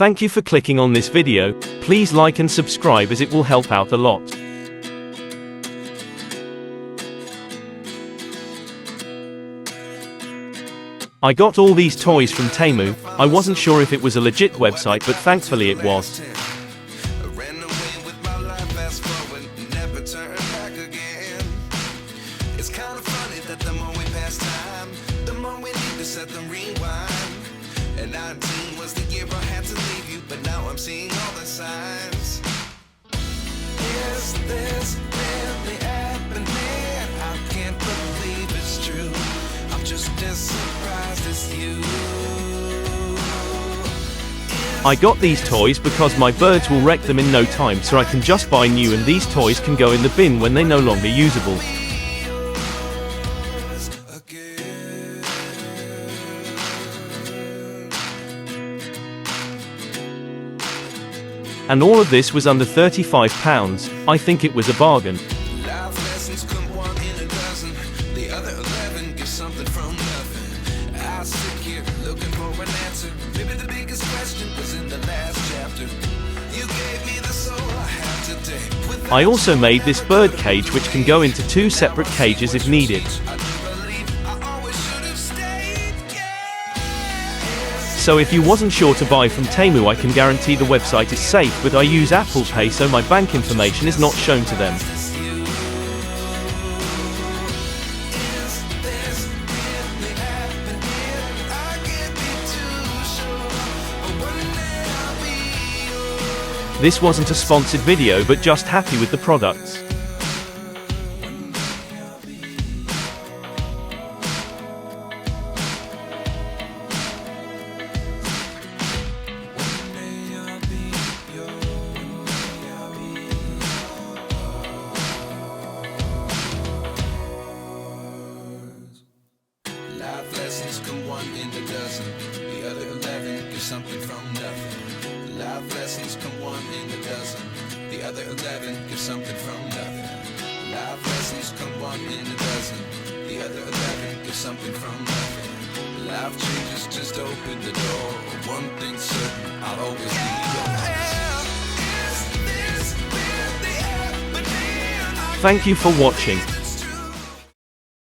Thank you for clicking on this video. Please like and subscribe as it will help out a lot. I got all these toys from Temu. I wasn't sure if it was a legit website, but thankfully it was. It's kind of funny that the more we pass time, the more we need to set them rewind. And 19 was the year I had to leave you, but now I'm seeing all the signs. Is this really happening? I can't believe it's true. I'm just as surprised as you. I got these toys because my birds will wreck them in no time, so I can just buy new, and these toys can go in the bin when they're no longer usable. And all of this was under £35. I think it was a bargain. Life lessons come one in a dozen. The other 11 get something from nothing. I sit here looking for an answer. Maybe the biggest question was in the last chapter. You gave me the soul I have today. I also made this bird cage, which can go into 2 separate cages if needed. So if you wasn't sure to buy from Temu, I can guarantee the website is safe, but I use Apple Pay, so my bank information is not shown to them. This wasn't a sponsored video, but just happy with the products. Life lessons come one in a dozen. The other 11 get something from nothing. Life lessons come one in a dozen. The other 11 get something from nothing. Life lessons come one in a dozen. The other 11 get something from nothing. Life changes just open the door. One thing's certain, I'll always be yours. Thank you for watching.